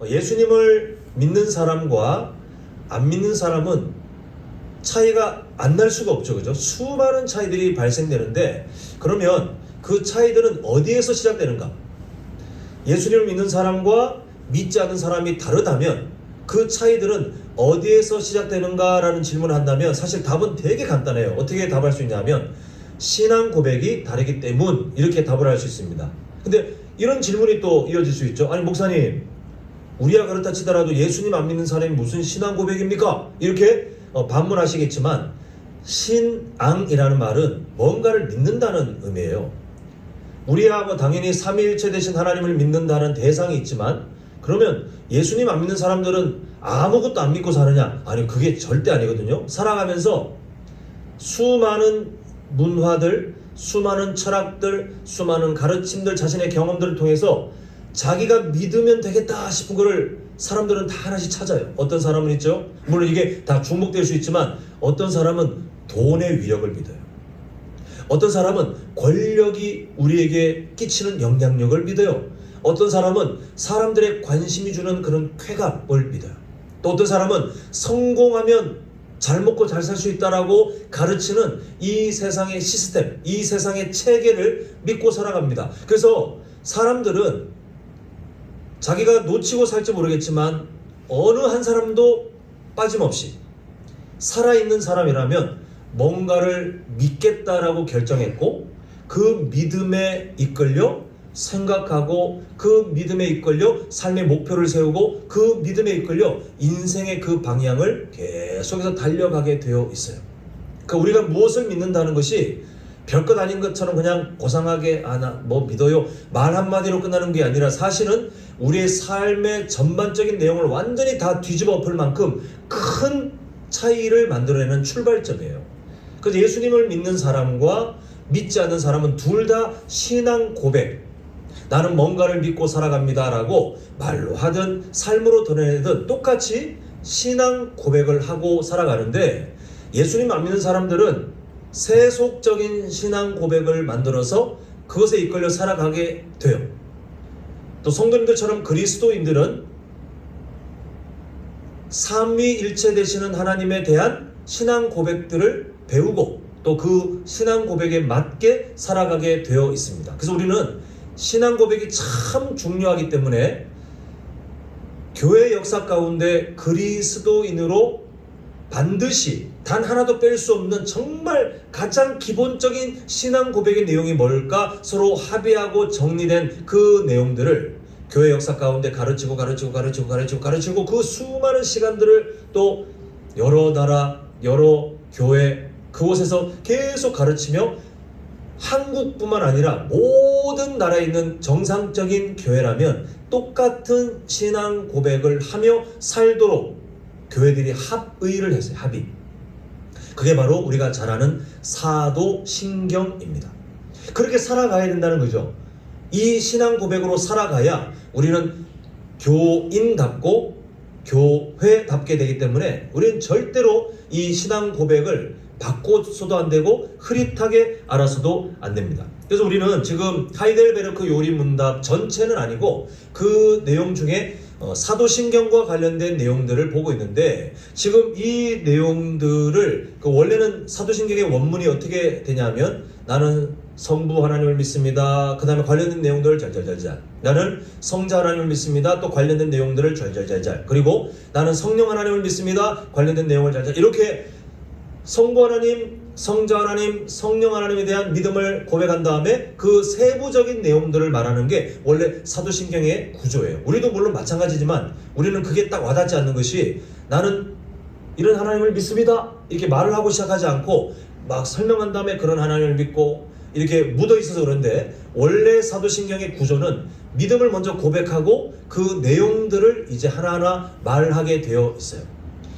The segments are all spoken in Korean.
예수님을 믿는 사람과 안 믿는 사람은 차이가 안 날 수가 없죠. 그죠? 수많은 차이들이 발생되는데, 그러면 그 차이들은 어디에서 시작되는가? 예수님을 믿는 사람과 믿지 않는 사람이 다르다면 그 차이들은 어디에서 시작되는가라는 질문을 한다면 사실 답은 되게 간단해요. 어떻게 답할 수 있냐면 신앙 고백이 다르기 때문, 이렇게 답을 할 수 있습니다. 근데 이런 질문이 또 이어질 수 있죠. 아니 목사님, 우리야 그렇다 치더라도 예수님 안 믿는 사람이 무슨 신앙 고백입니까? 이렇게 반문하시겠지만, 신앙이라는 말은 뭔가를 믿는다는 의미예요. 우리야 당연히 삼위일체 되신 하나님을 믿는다는 대상이 있지만, 그러면 예수님 안 믿는 사람들은 아무것도 안 믿고 사느냐? 아니, 그게 절대 아니거든요. 살아가면서 수많은 문화들, 수많은 철학들, 수많은 가르침들, 자신의 경험들을 통해서 자기가 믿으면 되겠다 싶은 거를 사람들은 다 하나씩 찾아요. 어떤 사람은 있죠. 물론 이게 다 중복될 수 있지만, 어떤 사람은 돈의 위력을 믿어요. 어떤 사람은 권력이 우리에게 끼치는 영향력을 믿어요. 어떤 사람은 사람들의 관심이 주는 그런 쾌감을 믿어요. 또 어떤 사람은 성공하면 잘 먹고 잘 살 수 있다라고 가르치는 이 세상의 시스템, 이 세상의 체계를 믿고 살아갑니다. 그래서 사람들은 자기가 놓치고 살지 모르겠지만 어느 한 사람도 빠짐없이 살아있는 사람이라면 뭔가를 믿겠다라고 결정했고, 그 믿음에 이끌려 생각하고, 그 믿음에 이끌려 삶의 목표를 세우고, 그 믿음에 이끌려 인생의 그 방향을 계속해서 달려가게 되어 있어요. 그러니까 우리가 무엇을 믿는다는 것이 별것 아닌 것처럼 그냥 고상하게 나 뭐 믿어요 말 한마디로 끝나는 게 아니라, 사실은 우리의 삶의 전반적인 내용을 완전히 다 뒤집어 엎을 만큼 큰 차이를 만들어내는 출발점이에요. 그래서 예수님을 믿는 사람과 믿지 않는 사람은 둘 다 신앙 고백, 나는 뭔가를 믿고 살아갑니다 라고 말로 하든 삶으로 드러내든 똑같이 신앙 고백을 하고 살아가는데, 예수님 안 믿는 사람들은 세속적인 신앙 고백을 만들어서 그것에 이끌려 살아가게 돼요. 또 성도님들처럼 그리스도인들은 삼위일체 되시는 하나님에 대한 신앙 고백들을 배우고 또 그 신앙 고백에 맞게 살아가게 되어 있습니다. 그래서 우리는 신앙 고백이 참 중요하기 때문에 교회 역사 가운데 그리스도인으로 반드시 단 하나도 뺄 수 없는 정말 가장 기본적인 신앙 고백의 내용이 뭘까 서로 합의하고 정리된 그 내용들을 교회 역사 가운데 가르치고 그 수많은 시간들을 또 여러 나라, 여러 교회, 그곳에서 계속 가르치며 한국뿐만 아니라 모든 나라에 있는 정상적인 교회라면 똑같은 신앙 고백을 하며 살도록 교회들이 합의를 했어요. 합의. 그게 바로 우리가 잘 아는 사도신경입니다. 그렇게 살아가야 된다는 거죠. 이 신앙 고백으로 살아가야 우리는 교인답고 교회답게 되기 때문에 우리는 절대로 이 신앙 고백을 바꿔서도 안 되고 흐릿하게 알아서도 안 됩니다. 그래서 우리는 지금 하이델베르크 요리문답 전체는 아니고 그 내용 중에 사도신경과 관련된 내용들을 보고 있는데, 지금 이 내용들을 원래는 사도신경의 원문이 어떻게 되냐면, 나는 성부 하나님을 믿습니다. 그 다음에 관련된 내용들을 잘잘잘잘, 나는 성자 하나님을 믿습니다. 또 관련된 내용들을 잘잘잘잘, 그리고 나는 성령 하나님을 믿습니다. 관련된 내용을 잘잘, 이렇게 성부 하나님, 성자 하나님, 성령 하나님에 대한 믿음을 고백한 다음에 그 세부적인 내용들을 말하는 게 원래 사도신경의 구조예요. 우리도 물론 마찬가지지만 우리는 그게 딱 와닿지 않는 것이, 나는 이런 하나님을 믿습니다 이렇게 말을 하고 시작하지 않고 막 설명한 다음에 그런 하나님을 믿고 이렇게 묻어 있어서 그런데, 원래 사도신경의 구조는 믿음을 먼저 고백하고 그 내용들을 이제 하나하나 말하게 되어 있어요.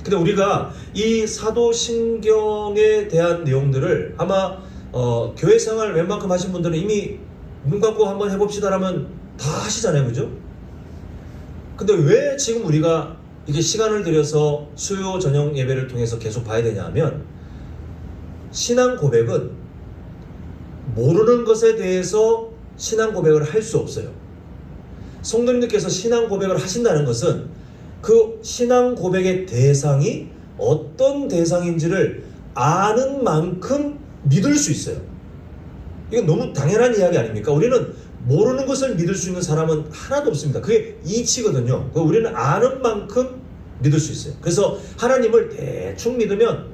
근데 우리가 이 사도신경에 대한 내용들을 아마 교회 생활 웬만큼 하신 분들은 이미 눈 감고 한번 해봅시다라면 다 하시잖아요. 그죠? 근데 왜 지금 우리가 이게 시간을 들여서 수요 저녁 예배를 통해서 계속 봐야 되냐 하면, 신앙 고백은 모르는 것에 대해서 신앙 고백을 할 수 없어요. 성도님들께서 신앙 고백을 하신다는 것은 그 신앙 고백의 대상이 어떤 대상인지를 아는 만큼 믿을 수 있어요. 이건 너무 당연한 이야기 아닙니까? 우리는 모르는 것을 믿을 수 있는 사람은 하나도 없습니다. 그게 이치거든요. 우리는 아는 만큼 믿을 수 있어요. 그래서 하나님을 대충 믿으면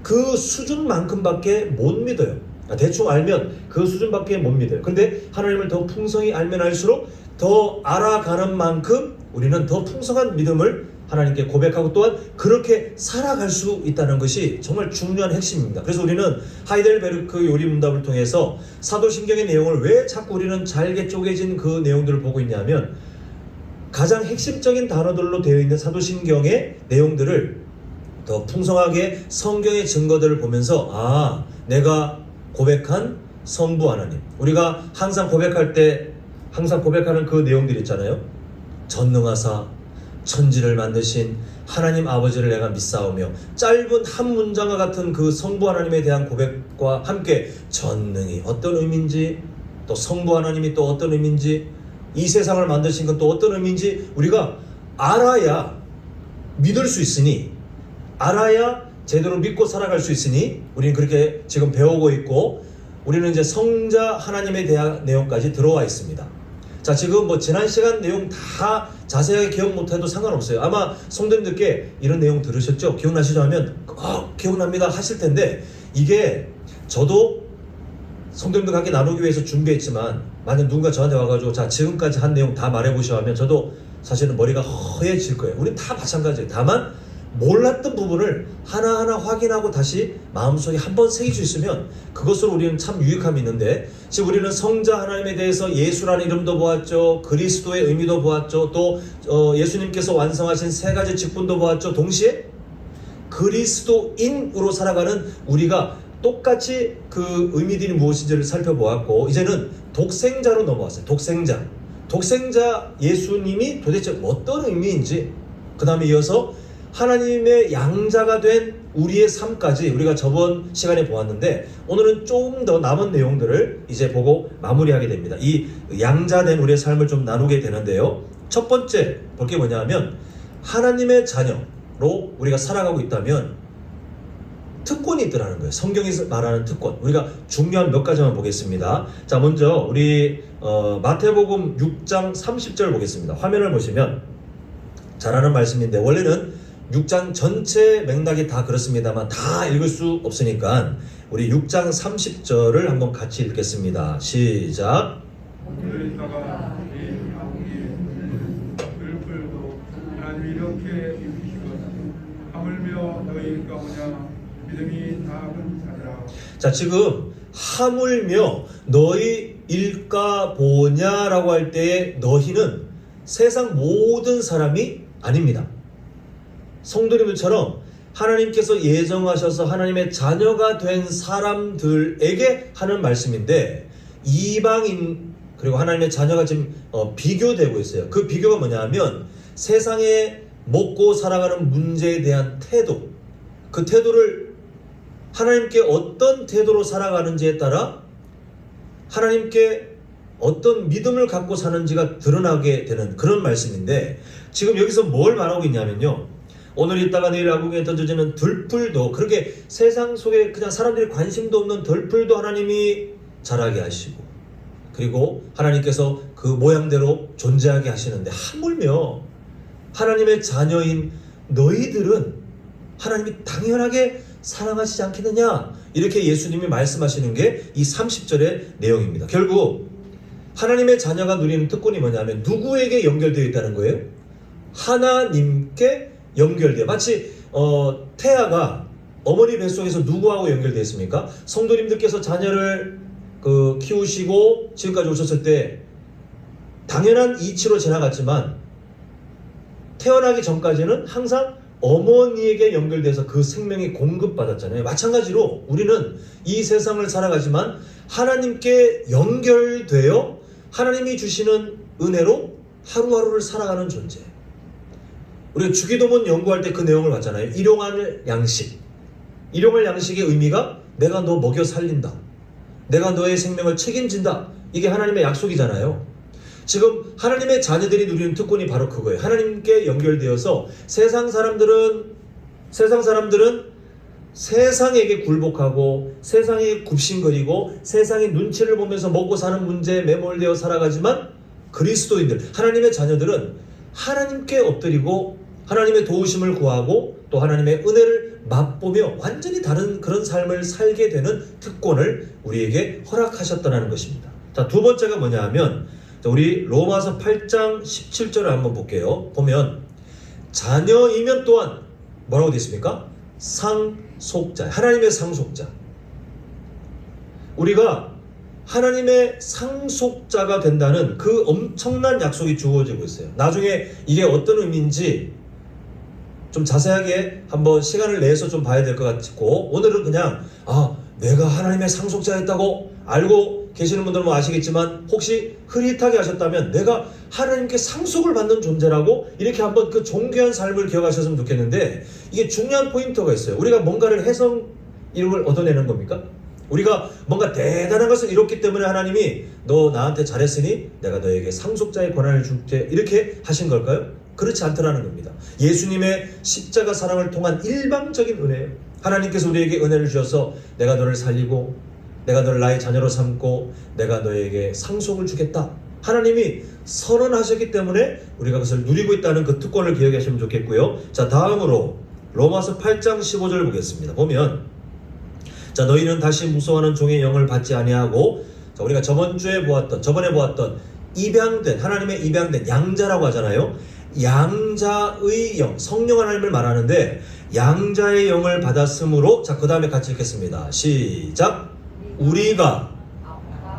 그 수준만큼밖에 못 믿어요. 대충 알면 그 수준밖에 못 믿어요. 근데 하나님을 더 풍성히 알면 알수록 더 알아가는 만큼 우리는 더 풍성한 믿음을 하나님께 고백하고 또한 그렇게 살아갈 수 있다는 것이 정말 중요한 핵심입니다. 그래서 우리는 하이델베르크 요리문답을 통해서 사도신경의 내용을 왜 자꾸 우리는 잘게 쪼개진 그 내용들을 보고 있냐면 가장 핵심적인 단어들로 되어 있는 사도신경의 내용들을 더 풍성하게 성경의 증거들을 보면서 내가 고백한 성부 하나님, 우리가 항상 고백할 때 항상 고백하는 그 내용들 있잖아요. 전능하사 천지를 만드신 하나님 아버지를 내가 믿사오며, 짧은 한 문장과 같은 그 성부 하나님에 대한 고백과 함께 전능이 어떤 의미인지, 또 성부 하나님이 또 어떤 의미인지, 이 세상을 만드신 건 또 어떤 의미인지 우리가 알아야 믿을 수 있으니, 알아야 제대로 믿고 살아갈 수 있으니 우리는 그렇게 지금 배우고 있고, 우리는 이제 성자 하나님에 대한 내용까지 들어와 있습니다. 자, 지금 뭐 지난 시간 내용 다 자세하게 기억 못해도 상관없어요. 아마 성도님들께 이런 내용 들으셨죠? 기억나시죠? 하면 기억납니다 하실 텐데, 이게 저도 성도님들과 함께 나누기 위해서 준비했지만 만약 누군가 저한테 와가지고 자 지금까지 한 내용 다 말해보시오 하면 저도 사실은 머리가 허해질 거예요. 우린 다 마찬가지예요. 다만 몰랐던 부분을 하나하나 확인하고 다시 마음속에 한번 새길 수 있으면 그것으로 우리는 참 유익함이 있는데, 지금 우리는 성자 하나님에 대해서 예수라는 이름도 보았죠. 그리스도의 의미도 보았죠. 또 예수님께서 완성하신 세 가지 직분도 보았죠. 동시에 그리스도인으로 살아가는 우리가 똑같이 그 의미들이 무엇인지를 살펴보았고, 이제는 독생자로 넘어왔어요. 독생자 예수님이 도대체 어떤 의미인지, 그 다음에 이어서 하나님의 양자가 된 우리의 삶까지 우리가 저번 시간에 보았는데, 오늘은 조금 더 남은 내용들을 이제 보고 마무리하게 됩니다. 이 양자된 우리의 삶을 좀 나누게 되는데요. 첫 번째 볼 게 뭐냐면, 하나님의 자녀로 우리가 살아가고 있다면 특권이 있더라는 거예요. 성경에서 말하는 특권. 우리가 중요한 몇 가지만 보겠습니다. 자, 먼저 우리 마태복음 6장 30절 보겠습니다. 화면을 보시면 잘 아는 말씀인데, 원래는 6장 전체 맥락이 다 그렇습니다만 다 읽을 수 없으니까 우리 6장 30절을 한번 같이 읽겠습니다. 시작. 오늘 있다가 이 한국이 들풀도 하나님이 이렇게 입히시거든 하물며 너희 가오냐 믿음이 작은 자들아. 자, 지금 하물며 너희 일까 보냐라고 할 때의 너희는 세상 모든 사람이 아닙니다. 성도님들처럼 하나님께서 예정하셔서 하나님의 자녀가 된 사람들에게 하는 말씀인데, 이방인 그리고 하나님의 자녀가 지금 비교되고 있어요. 그 비교가 뭐냐면 세상에 먹고 살아가는 문제에 대한 태도, 그 태도를 하나님께 어떤 태도로 살아가는지에 따라 하나님께 어떤 믿음을 갖고 사는지가 드러나게 되는 그런 말씀인데, 지금 여기서 뭘 말하고 있냐면요, 오늘 있다가 내일 아궁이에 던져지는 들풀도, 그렇게 세상 속에 그냥 사람들이 관심도 없는 들풀도 하나님이 자라게 하시고, 그리고 하나님께서 그 모양대로 존재하게 하시는데, 하물며 하나님의 자녀인 너희들은 하나님이 당연하게 사랑하시지 않겠느냐, 이렇게 예수님이 말씀하시는 게 이 30절의 내용입니다. 결국 하나님의 자녀가 누리는 특권이 뭐냐면 누구에게 연결되어 있다는 거예요? 하나님께 연결돼요. 마치 태아가 어머니 뱃속에서 누구하고 연결되어 있습니까? 성도님들께서 자녀를 키우시고 지금까지 오셨을 때 당연한 이치로 지나갔지만, 태어나기 전까지는 항상 어머니에게 연결돼서 그 생명이 공급받았잖아요. 마찬가지로 우리는 이 세상을 살아가지만 하나님께 연결되어 하나님이 주시는 은혜로 하루하루를 살아가는 존재. 우리가 주기도문 연구할 때 그 내용을 봤잖아요. 일용할 양식. 일용할 양식의 의미가 내가 너 먹여 살린다, 내가 너의 생명을 책임진다, 이게 하나님의 약속이잖아요. 지금 하나님의 자녀들이 누리는 특권이 바로 그거예요. 하나님께 연결되어서 세상 사람들은 세상에게 굴복하고 세상에 굽신거리고 세상의 눈치를 보면서 먹고 사는 문제에 매몰되어 살아가지만, 그리스도인들, 하나님의 자녀들은 하나님께 엎드리고 하나님의 도우심을 구하고 또 하나님의 은혜를 맛보며 완전히 다른 그런 삶을 살게 되는 특권을 우리에게 허락하셨다는 것입니다. 자, 두 번째가 뭐냐 하면, 우리 로마서 8장 17절을 한번 볼게요. 보면 자녀이면 또한 뭐라고 되어 있습니까? 상속자, 하나님의 상속자. 우리가 하나님의 상속자가 된다는 그 엄청난 약속이 주어지고 있어요. 나중에 이게 어떤 의미인지 좀 자세하게 한번 시간을 내서 좀 봐야 될 것 같고, 오늘은 그냥 내가 하나님의 상속자였다고 알고 계시는 분들은 뭐 아시겠지만, 혹시 흐릿하게 하셨다면 내가 하나님께 상속을 받는 존재라고 이렇게 한번 그 존귀한 삶을 기억하셨으면 좋겠는데, 이게 중요한 포인트가 있어요. 우리가 뭔가를 해서 이름을 얻어내는 겁니까? 우리가 뭔가 대단한 것을 이뤘기 때문에 하나님이 너 나한테 잘했으니 내가 너에게 상속자의 권한을 줄게 이렇게 하신 걸까요? 그렇지 않더라는 겁니다. 예수님의 십자가 사랑을 통한 일방적인 은혜예요. 하나님께서 우리에게 은혜를 주셔서 내가 너를 살리고 내가 너를 나의 자녀로 삼고 내가 너에게 상속을 주겠다. 하나님이 선언하셨기 때문에 우리가 그것을 누리고 있다는 그 특권을 기억하시면 좋겠고요. 자, 다음으로 로마서 8장 15절 보겠습니다. 보면 자, 너희는 다시 무서워하는 종의 영을 받지 아니하고, 자, 우리가 저번에 보았던 입양된, 하나님의 입양된 양자라고 하잖아요. 양자의 영, 성령 하나님을 말하는데 양자의 영을 받았으므로, 자, 그 다음에 같이 읽겠습니다. 시작. 우리가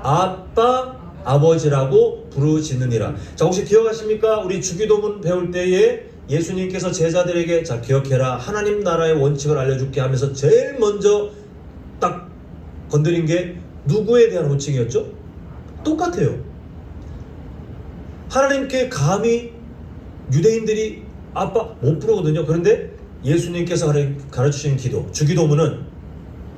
아빠 아버지라고 부르짖느니라. 자, 혹시 기억하십니까? 우리 주기도문 배울 때에 예수님께서 제자들에게 자, 기억해라, 하나님 나라의 원칙을 알려줄게 하면서 제일 먼저 딱 건드린 게 누구에 대한 호칭이었죠? 똑같아요. 하나님께 감히 유대인들이 아빠 못 부르거든요. 그런데 예수님께서 가르치신 기도, 주기도문은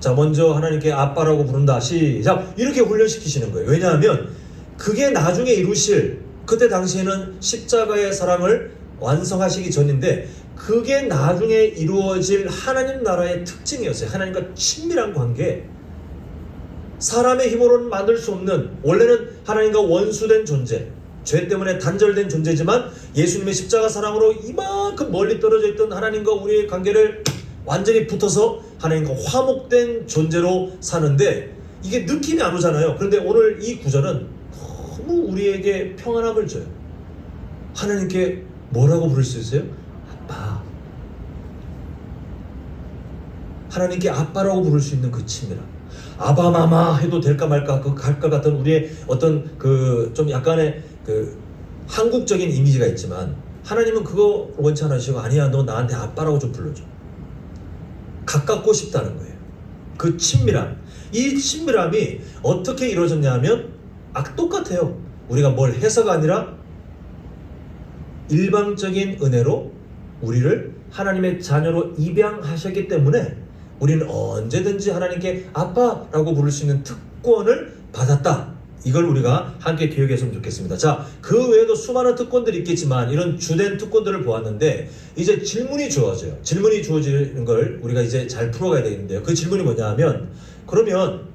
자, 먼저 하나님께 아빠라고 부른다. 시작. 이렇게 훈련시키시는 거예요. 왜냐하면 그게 나중에 이루실, 그때 당시에는 십자가의 사랑을 완성하시기 전인데 그게 나중에 이루어질 하나님 나라의 특징이었어요. 하나님과 친밀한 관계. 사람의 힘으로는 만들 수 없는, 원래는 하나님과 원수된 존재, 죄 때문에 단절된 존재지만 예수님의 십자가 사랑으로 이만큼 멀리 떨어져 있던 하나님과 우리의 관계를 완전히 붙어서 하나님과 화목된 존재로 사는데, 이게 느낌이 안 오잖아요. 그런데 오늘 이 구절은 너무 우리에게 평안함을 줘요. 하나님께 뭐라고 부를 수 있어요? 아빠. 하나님께 아빠라고 부를 수 있는 그 친밀함. 아바마마 해도 될까 말까 할까 같은 우리의 어떤 그 좀 약간의 그 한국적인 이미지가 있지만, 하나님은 그거 원치 않으시고, 아니야, 너 나한테 아빠라고 좀 불러줘. 가깝고 싶다는 거예요. 그 친밀함. 이 친밀함이 어떻게 이루어졌냐 하면 똑같아요. 우리가 뭘 해서가 아니라 일방적인 은혜로 우리를 하나님의 자녀로 입양하셨기 때문에 우리는 언제든지 하나님께 아빠라고 부를 수 있는 특권을 받았다. 이걸 우리가 함께 기억했으면 좋겠습니다. 자, 그 외에도 수많은 특권들이 있겠지만 이런 주된 특권들을 보았는데 이제 질문이 주어져요. 질문이 주어지는 걸 우리가 이제 잘 풀어가야 되는데요. 그 질문이 뭐냐 하면, 그러면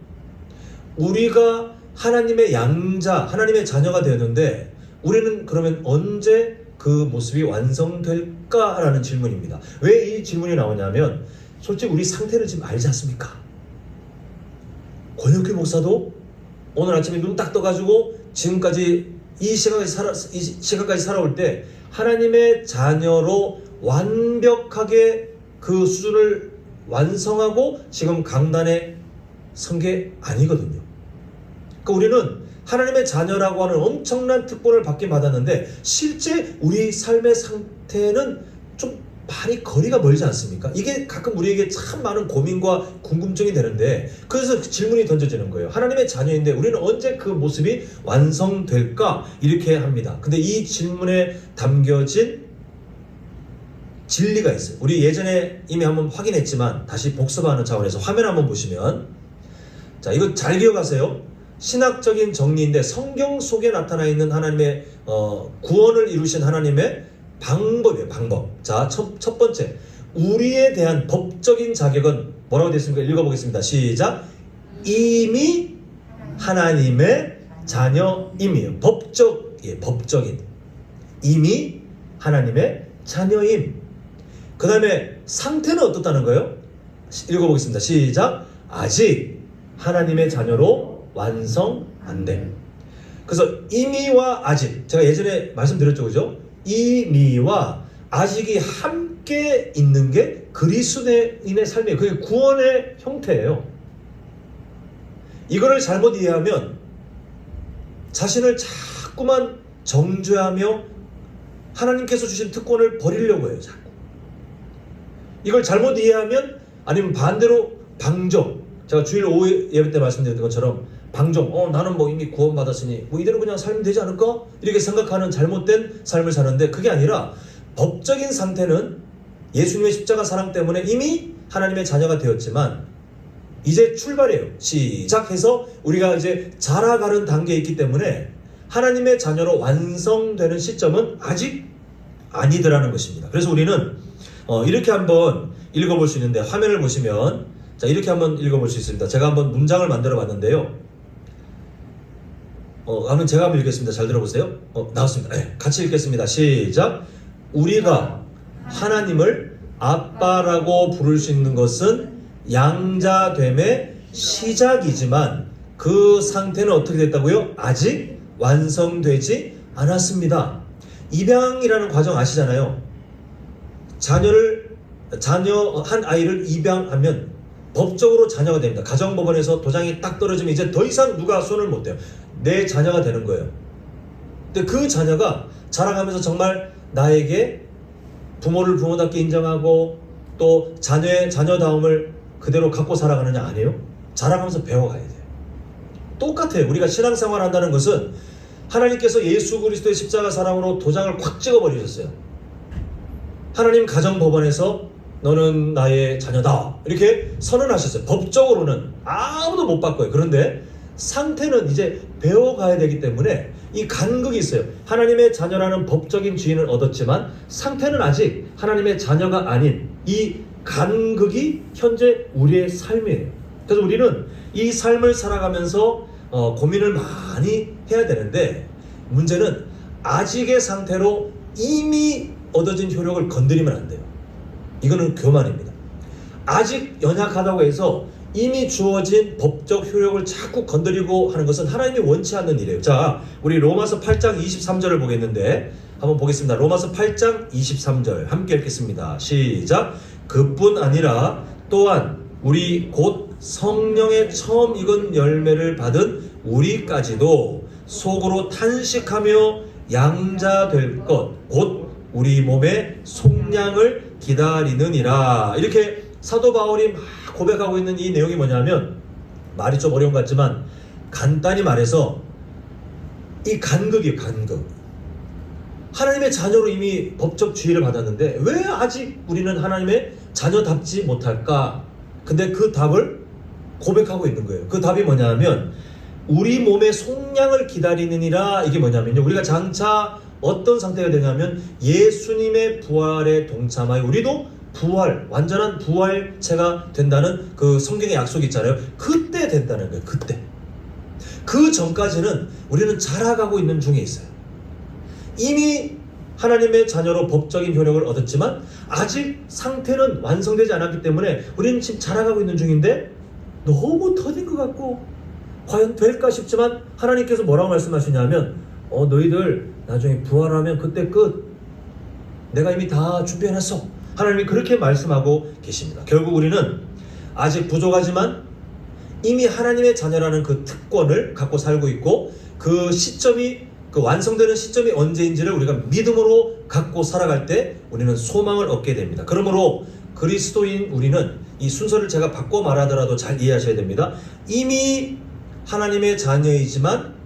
우리가 하나님의 양자, 하나님의 자녀가 되었는데 우리는 그러면 언제 그 모습이 완성될까라는 질문입니다. 왜 이 질문이 나오냐면, 솔직히 우리 상태를 지금 알지 않습니까? 권혁규 목사도 오늘 아침에 눈 딱 떠가지고 지금까지 이 시간까지 살아올 때 하나님의 자녀로 완벽하게 그 수준을 완성하고 지금 강단에 선 게 아니거든요. 그러니까 우리는 하나님의 자녀라고 하는 엄청난 특권을 받긴 받았는데 실제 우리 삶의 상태는 좀 많이 거리가 멀지 않습니까? 이게 가끔 우리에게 참 많은 고민과 궁금증이 되는데, 그래서 질문이 던져지는 거예요. 하나님의 자녀인데 우리는 언제 그 모습이 완성될까? 이렇게 합니다. 근데 이 질문에 담겨진 진리가 있어요. 우리 예전에 이미 한번 확인했지만 다시 복습하는 차원에서 화면 한번 보시면, 자, 이거 잘 기억하세요. 신학적인 정리인데 성경 속에 나타나 있는 하나님의 구원을 이루신 하나님의 방법이에요. 방법. 자, 첫 번째, 우리에 대한 법적인 자격은 뭐라고 되어 있습니까? 읽어보겠습니다. 시작. 이미 하나님의 자녀임이에요. 법적인. 이미 하나님의 자녀임. 그 다음에 상태는 어떻다는 거예요? 읽어보겠습니다. 시작. 아직 하나님의 자녀로 완성 안 돼. 그래서 이미와 아직, 제가 예전에 말씀드렸죠, 그죠? 이미와 아직이 함께 있는 게 그리스도인의 삶이에요. 그게 구원의 형태예요. 이거를 잘못 이해하면 자신을 자꾸만 정죄하며 하나님께서 주신 특권을 버리려고 해요. 자꾸. 이걸 잘못 이해하면, 아니면 반대로 방종, 제가 주일 오후 예배 때 말씀드렸던 것처럼 방종, 나는 뭐 이미 구원받았으니 뭐 이대로 그냥 살면 되지 않을까? 이렇게 생각하는 잘못된 삶을 사는데, 그게 아니라 법적인 상태는 예수님의 십자가 사랑 때문에 이미 하나님의 자녀가 되었지만 이제 출발이에요. 시작해서 우리가 이제 자라가는 단계에 있기 때문에 하나님의 자녀로 완성되는 시점은 아직 아니더라는 것입니다. 그래서 우리는 이렇게 한번 읽어볼 수 있는데, 화면을 보시면 자, 이렇게 한번 읽어볼 수 있습니다. 제가 한번 문장을 만들어 봤는데요. 한번 제가 한번 읽겠습니다. 잘 들어보세요. 나왔습니다. 네, 같이 읽겠습니다. 시작. 우리가 하나님을 아빠라고 부를 수 있는 것은 양자됨의 시작이지만 그 상태는 어떻게 됐다고요? 아직 완성되지 않았습니다. 입양이라는 과정 아시잖아요. 한 아이를 입양하면 법적으로 자녀가 됩니다. 가정법원에서 도장이 딱 떨어지면 이제 더 이상 누가 손을 못 대요. 내 자녀가 되는 거예요. 근데 그 자녀가 자라가면서 정말 나에게 부모를 부모답게 인정하고 또 자녀의 자녀다움을 그대로 갖고 살아가느냐? 아니에요. 자라가면서 배워가야 돼요. 똑같아요. 우리가 신앙생활 한다는 것은 하나님께서 예수 그리스도의 십자가 사랑으로 도장을 콱 찍어버리셨어요. 하나님 가정법원에서 너는 나의 자녀다 이렇게 선언하셨어요. 법적으로는 아무도 못 바꿔요. 그런데 상태는 이제 배워가야 되기 때문에 이 간극이 있어요. 하나님의 자녀라는 법적인 지위는 얻었지만 상태는 아직 하나님의 자녀가 아닌 이 간극이 현재 우리의 삶이에요. 그래서 우리는 이 삶을 살아가면서 고민을 많이 해야 되는데, 문제는 아직의 상태로 이미 얻어진 효력을 건드리면 안 돼요. 이거는 교만입니다. 아직 연약하다고 해서 이미 주어진 법적 효력을 자꾸 건드리고 하는 것은 하나님이 원치 않는 일이에요. 자, 우리 로마서 8장 23절을 보겠는데 한번 보겠습니다. 로마서 8장 23절 함께 읽겠습니다. 시작. 그뿐 아니라 또한 우리 곧 성령의 처음 익은 열매를 받은 우리까지도 속으로 탄식하며 양자될 것 곧 우리 몸의 속량을 기다리느니라. 이렇게 사도 바울이 막 고백하고 있는 이 내용이 뭐냐면, 말이 좀 어려운 것 같지만 간단히 말해서 이 간극이에요. 간극. 하나님의 자녀로 이미 법적 지위를 받았는데 왜 아직 우리는 하나님의 자녀답지 못할까? 근데 그 답을 고백하고 있는 거예요. 그 답이 뭐냐면 우리 몸의 속량을 기다리느니라. 이게 뭐냐면요, 우리가 장차 어떤 상태가 되냐면 예수님의 부활에 동참하여 우리도 부활, 완전한 부활체가 된다는 그 성경의 약속이 있잖아요. 그때 된다는 거예요. 그때. 그 전까지는 우리는 자라가고 있는 중에 있어요. 이미 하나님의 자녀로 법적인 효력을 얻었지만 아직 상태는 완성되지 않았기 때문에 우리는 지금 자라가고 있는 중인데 너무 더딘 것 같고 과연 될까 싶지만 하나님께서 뭐라고 말씀하시냐면 너희들 나중에 부활하면 그때 끝. 내가 이미 다 준비해놨어. 하나님이 그렇게 말씀하고 계십니다. 결국 우리는 아직 부족하지만 이미 하나님의 자녀라는 그 특권을 갖고 살고 있고, 그 시점이, 그 완성되는 시점이 언제인지를 우리가 믿음으로 갖고 살아갈 때 우리는 소망을 얻게 됩니다. 그러므로 그리스도인 우리는 이 순서를 제가 바꿔 말하더라도 잘 이해하셔야 됩니다. 이미 하나님의 자녀이지만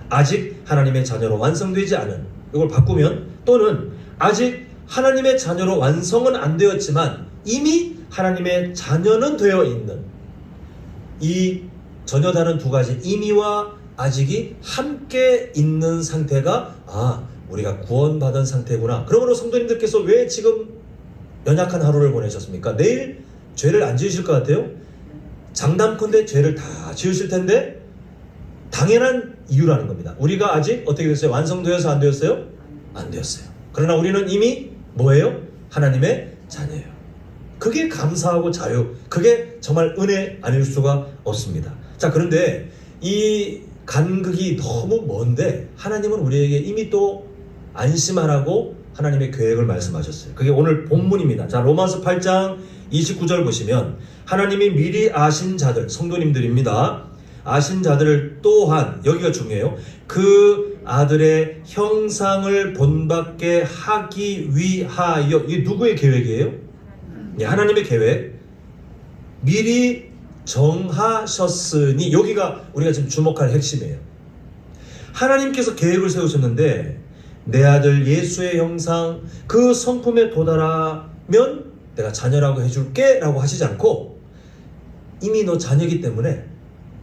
아직 하나님의 자녀로 완성되지 않은, 이걸 바꾸면, 또는 아직 하나님의 자녀로 완성은 안 되었지만 이미 하나님의 자녀는 되어 있는 이 전혀 다른 두 가지 이미와 아직이 함께 있는 상태가 우리가 구원받은 상태구나. 그러므로 성도님들께서 왜 지금 연약한 하루를 보내셨습니까? 내일 죄를 안 지으실 것 같아요? 장담컨대 죄를 다 지으실 텐데 당연한 이유라는 겁니다. 우리가 아직 어떻게 됐어요? 완성되어서 안 되었어요? 안 되었어요. 그러나 우리는 이미 뭐예요? 하나님의 자녀예요. 그게 감사하고 자유, 그게 정말 은혜 아닐 수가 없습니다. 자, 그런데 이 간극이 너무 먼데 하나님은 우리에게 이미 또 안심하라고 하나님의 계획을 말씀하셨어요. 그게 오늘 본문입니다. 자, 로마서 8장 29절 보시면 하나님이 미리 아신 자들, 성도님들입니다. 아신 자들을 또한, 여기가 중요해요. 그 아들의 형상을 본받게 하기 위하여. 이게 누구의 계획이에요? 하나님의 계획. 미리 정하셨으니, 여기가 우리가 지금 주목할 핵심이에요. 하나님께서 계획을 세우셨는데 내 아들 예수의 형상, 그 성품에 도달하면 내가 자녀라고 해줄게 라고 하시지 않고, 이미 너 자녀이기 때문에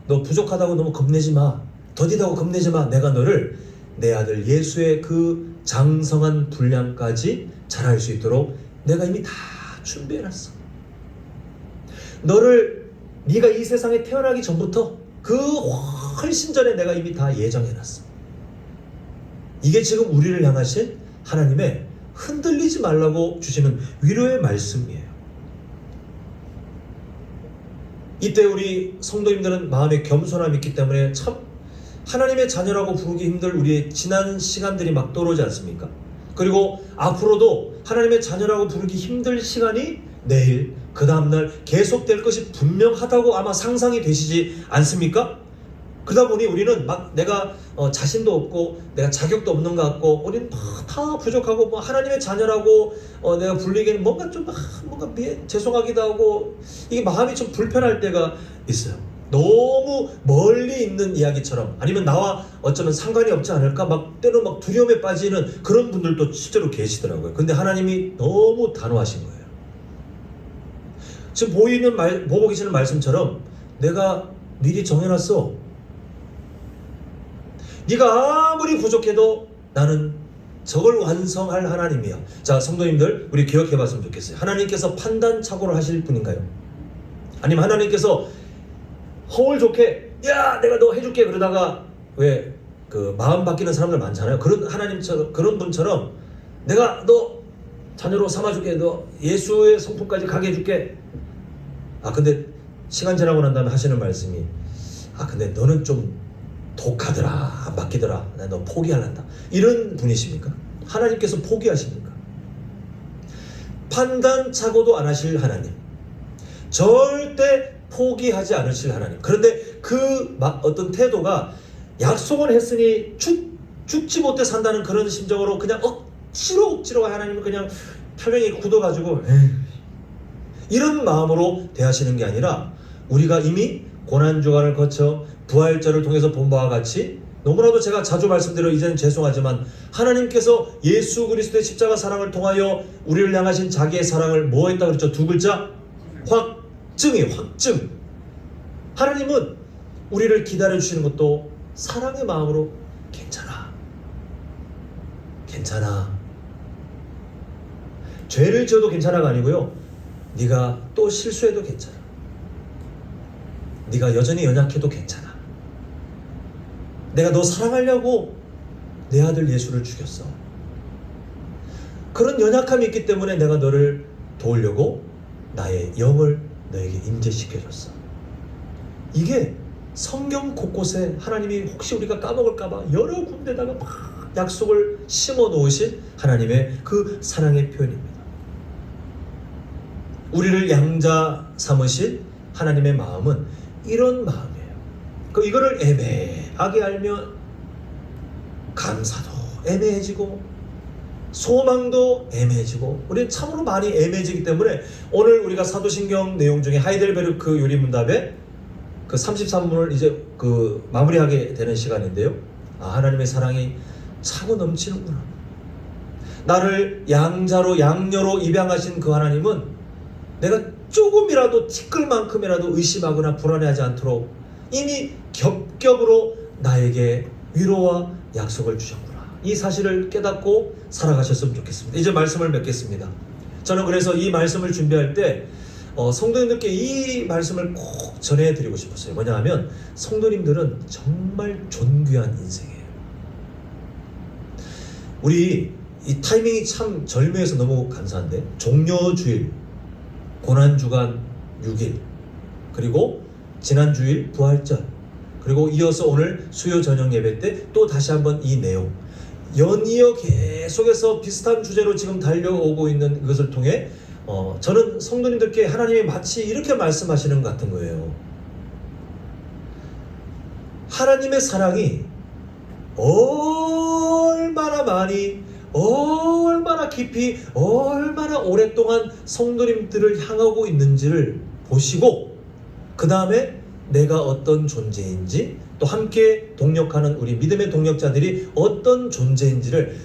너 부족하다고 너무 겁내지 마, 더디다고 겁내지 마, 내가 너를 내 아들 예수의 그 장성한 분량까지 자랄 수 있도록 내가 이미 다 준비해놨어. 너를, 네가 이 세상에 태어나기 전부터 그 훨씬 전에 내가 이미 다 예정해놨어. 이게 지금 우리를 향하신 하나님의 흔들리지 말라고 주시는 위로의 말씀이에요. 이때 우리 성도님들은 마음에 겸손함이 있기 때문에 참 하나님의 자녀라고 부르기 힘들 우리의 지난 시간들이 막 떠오르지 않습니까? 그리고 앞으로도 하나님의 자녀라고 부르기 힘들 시간이 내일, 그 다음날 계속될 것이 분명하다고 아마 상상이 되시지 않습니까? 그러다 보니 우리는 막 내가 자신도 없고 내가 자격도 없는 것 같고 우리는 다 부족하고 뭐 하나님의 자녀라고 내가 불리기에는 뭔가 좀 뭔가 죄송하기도 하고 이게 마음이 좀 불편할 때가 있어요. 너무 멀리 있는 이야기처럼, 아니면 나와 어쩌면 상관이 없지 않을까, 막 때로 막 두려움에 빠지는 그런 분들도 실제로 계시더라고요. 근데 하나님이 너무 단호하신 거예요. 지금 보고 계시는 말씀처럼 내가 미리 정해놨어. 네가 아무리 부족해도 나는 저걸 완성할 하나님이야. 자, 성도님들, 우리 기억해봤으면 좋겠어요. 하나님께서 판단착오를 하실 분인가요? 아니면 하나님께서 허울 좋게 야 내가 너 해줄게 그러다가 왜 그 마음 바뀌는 사람들 많잖아요. 그런 하나님처럼, 그런 분처럼 내가 너 자녀로 삼아줄게, 너 예수의 성품까지 가게 해줄게. 근데 시간 지나고 난 다음에 하시는 말씀이 근데 너는 좀 독하더라, 안 바뀌더라, 나 너 포기할란다, 이런 분이십니까? 하나님께서 포기하십니까? 판단착오도 안 하실 하나님, 절대 포기하지 않으실 하나님. 그런데 그 어떤 태도가 약속을 했으니 죽지 못해 산다는 그런 심정으로 그냥 억지로 하나님을 그냥 표명이 굳어가지고 이런 마음으로 대하시는 게 아니라, 우리가 이미 고난주간을 거쳐 부활절을 통해서 본 바와 같이, 너무나도 제가 자주 말씀드려 이제는 죄송하지만 하나님께서 예수 그리스도의 십자가 사랑을 통하여 우리를 향하신 자기의 사랑을 뭐 했다 그랬죠? 두 글자? 확증이에요. 확증. 하나님은 우리를 기다려주시는 것도 사랑의 마음으로 괜찮아. 죄를 지어도 괜찮아가 아니고요, 네가 또 실수해도 괜찮아. 네가 여전히 연약해도 괜찮아. 내가 너 사랑하려고 내 아들 예수를 죽였어. 그런 연약함이 있기 때문에 내가 너를 도우려고 나의 영을 너에게 임재시켜줬어. 이게 성경 곳곳에 하나님이 혹시 우리가 까먹을까봐 여러 군데다가 막 약속을 심어 놓으신 하나님의 그 사랑의 표현입니다. 우리를 양자 삼으신 하나님의 마음은 이런 마음이에요. 이거를 애매하게 알면 감사도 애매해지고 소망도 애매해지고, 우리는 참으로 많이 애매해지기 때문에 오늘 우리가 사도신경 내용 중에 하이델베르크 요리문답의 그 33문을 이제 그 마무리하게 되는 시간인데요. 하나님의 사랑이 차고 넘치는구나. 나를 양자로 양녀로 입양하신 그 하나님은 내가 조금이라도 티끌만큼이라도 의심하거나 불안해하지 않도록 이미 겹겹으로 나에게 위로와 약속을 주셨구나. 이 사실을 깨닫고 살아가셨으면 좋겠습니다. 이제 말씀을 맺겠습니다. 저는 그래서 이 말씀을 준비할 때 성도님들께 이 말씀을 꼭 전해드리고 싶었어요. 뭐냐 하면 성도님들은 정말 존귀한 인생이에요. 우리 이 타이밍이 참 절묘해서 너무 감사한데, 종료주일, 고난주간 6일, 그리고 지난주일 부활절, 그리고 이어서 오늘 수요 저녁 예배 때 또 다시 한번 이 내용, 연이어 계속해서 비슷한 주제로 지금 달려오고 있는 것을 통해 저는 성도님들께 하나님이 마치 이렇게 말씀하시는 것 같은 거예요. 하나님의 사랑이 얼마나 많이, 얼마나 깊이, 얼마나 오랫동안 성도님들을 향하고 있는지를 보시고, 그 다음에 내가 어떤 존재인지, 또 함께 동력하는 우리 믿음의 동력자들이 어떤 존재인지를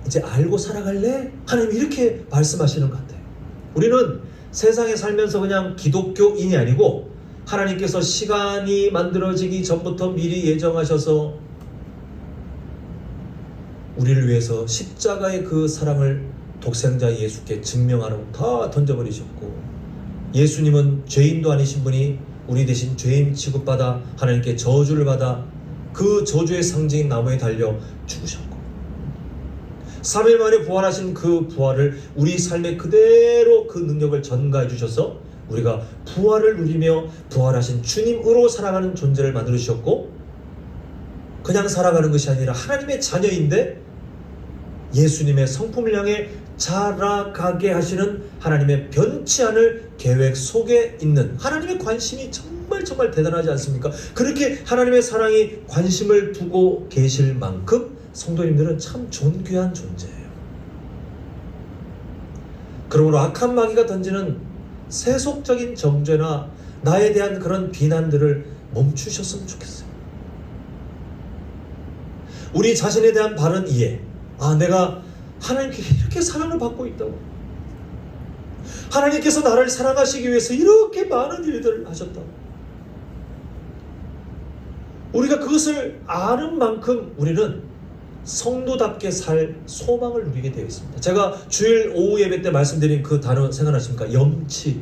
이제 알고 살아갈래? 하나님이 이렇게 말씀하시는 것 같아요. 우리는 세상에 살면서 그냥 기독교인이 아니고 하나님께서 시간이 만들어지기 전부터 미리 예정하셔서 우리를 위해서 십자가의 그 사랑을 독생자 예수께 증명하라고 다 던져버리셨고, 예수님은 죄인도 아니신 분이 우리 대신 죄인 취급받아 하나님께 저주를 받아 그 저주의 상징인 나무에 달려 죽으셨고, 3일 만에 부활하신 그 부활을 우리 삶에 그대로 그 능력을 전가해 주셔서 우리가 부활을 누리며 부활하신 주님으로 살아가는 존재를 만들어 주셨고, 그냥 살아가는 것이 아니라 하나님의 자녀인데 예수님의 성품을 향해 자라가게 하시는 하나님의 변치 않을 계획 속에 있는, 하나님의 관심이 정말 대단하지 않습니까? 그렇게 하나님의 사랑이 관심을 두고 계실 만큼 성도님들은 참 존귀한 존재예요. 그러므로 악한 마귀가 던지는 세속적인 정죄나 나에 대한 그런 비난들을 멈추셨으면 좋겠어요. 우리 자신에 대한 바른 이해, 내가 하나님께 이렇게 사랑을 받고 있다고, 하나님께서 나를 사랑하시기 위해서 이렇게 많은 일들을 하셨다고, 우리가 그것을 아는 만큼 우리는 성도답게 살 소망을 누리게 되어 있습니다. 제가 주일 오후 예배 때 말씀드린 그 단어 생각나십니까? 염치.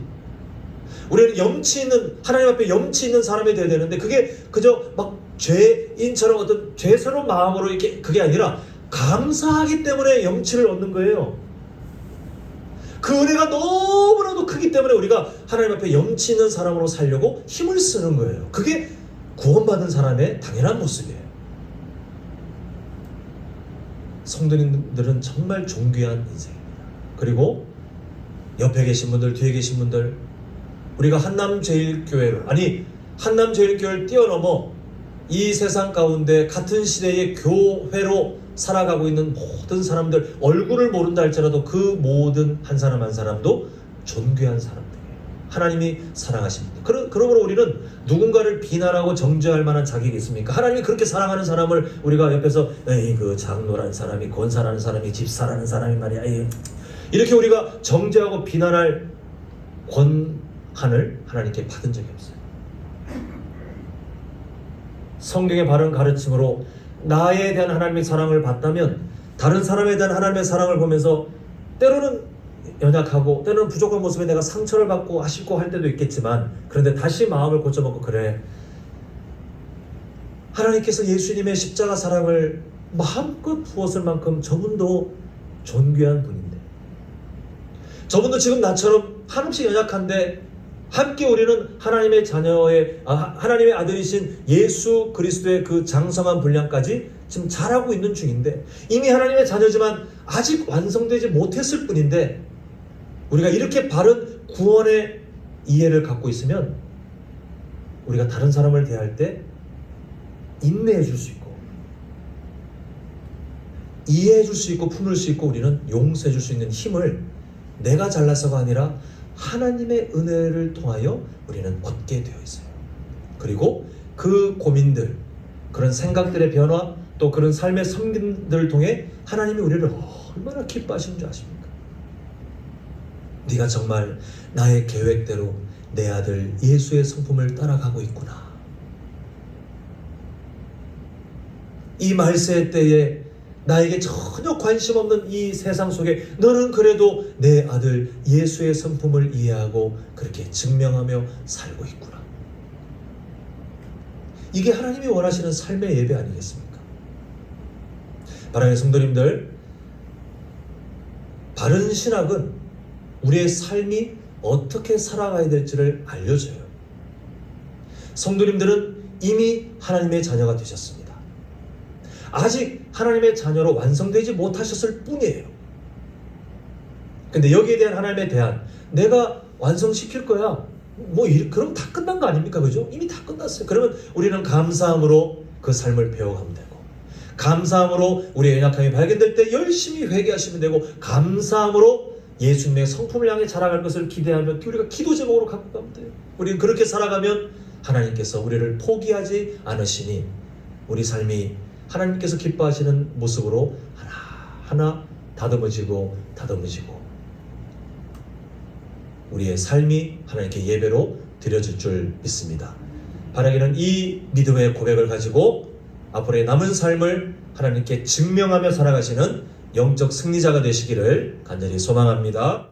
우리는 염치 있는, 하나님 앞에 염치 있는 사람이 되어야 되는데, 그게 그저 막 죄인처럼 어떤 죄스러운 마음으로 이렇게, 그게 아니라 감사하기 때문에 염치를 얻는 거예요. 그 은혜가 너무나도 크기 때문에 우리가 하나님 앞에 염치 있는 사람으로 살려고 힘을 쓰는 거예요. 그게 구원받은 사람의 당연한 모습이에요. 성도님들은 정말 존귀한 인생입니다. 그리고 옆에 계신 분들, 뒤에 계신 분들, 우리가 한남제일교회를, 한남제일교회를 뛰어넘어 이 세상 가운데 같은 시대의 교회로 살아가고 있는 모든 사람들, 얼굴을 모른다 할지라도 그 모든 한 사람 한 사람도 존귀한 사람들이에요. 하나님이 사랑하십니다. 그러므로 우리는 누군가를 비난하고 정죄할 만한 자격이 있습니까? 하나님이 그렇게 사랑하는 사람을 우리가 옆에서 에이 그 장로라는 사람이, 권사라는 사람이, 집사라는 사람이 말이야, 에이, 이렇게 우리가 정죄하고 비난할 권한을 하나님께 받은 적이 없어요. 성경의 바른 가르침으로 나에 대한 하나님의 사랑을 받다면 다른 사람에 대한 하나님의 사랑을 보면서 때로는 연약하고 때로는 부족한 모습에 내가 상처를 받고 아쉽고 할 때도 있겠지만, 그런데 다시 마음을 고쳐먹고, 그래, 하나님께서 예수님의 십자가 사랑을 마음껏 부었을 만큼 저분도 존귀한 분인데, 저분도 지금 나처럼 한없이 연약한데 함께 우리는 하나님의 자녀의, 하나님의 아들이신 예수 그리스도의 그 장성한 분량까지 지금 잘하고 있는 중인데, 이미 하나님의 자녀지만 아직 완성되지 못했을 뿐인데, 우리가 이렇게 바른 구원의 이해를 갖고 있으면 우리가 다른 사람을 대할 때 인내해 줄 수 있고, 이해해 줄 수 있고, 품을 수 있고, 우리는 용서해 줄 수 있는 힘을 내가 잘나서가 아니라 하나님의 은혜를 통하여 우리는 얻게 되어 있어요. 그리고 그 고민들, 그런 생각들의 변화, 또 그런 삶의 섬김들을 통해 하나님이 우리를 얼마나 기뻐하시는 줄 아십니까? 네가 정말 나의 계획대로 내 아들 예수의 성품을 따라가고 있구나. 이 말세 때에 나에게 전혀 관심 없는 이 세상 속에 너는 그래도 내 아들 예수의 성품을 이해하고 그렇게 증명하며 살고 있구나. 이게 하나님이 원하시는 삶의 예배 아니겠습니까? 사랑하는 성도님들, 바른 신학은 우리의 삶이 어떻게 살아가야 될지를 알려줘요. 성도님들은 이미 하나님의 자녀가 되셨습니다. 아직 하나님의 자녀로 완성되지 못하셨을 뿐이에요. 근데 여기에 대한 하나님의 대안, 내가 완성시킬 거야. 그럼 다 끝난 거 아닙니까? 그죠? 이미 다 끝났어요. 그러면 우리는 감사함으로 그 삶을 배워가면 되고, 감사함으로 우리의 연약함이 발견될 때 열심히 회개하시면 되고, 감사함으로 예수님의 성품을 향해 자라갈 것을 기대하며 우리가 기도 제목으로 갖고 가면 돼요. 우리는 그렇게 살아가면 하나님께서 우리를 포기하지 않으시니 우리 삶이 하나님께서 기뻐하시는 모습으로 하나하나 다듬어지고 우리의 삶이 하나님께 예배로 드려질 줄 믿습니다. 바라기는 이 믿음의 고백을 가지고 앞으로의 남은 삶을 하나님께 증명하며 살아가시는 영적 승리자가 되시기를 간절히 소망합니다.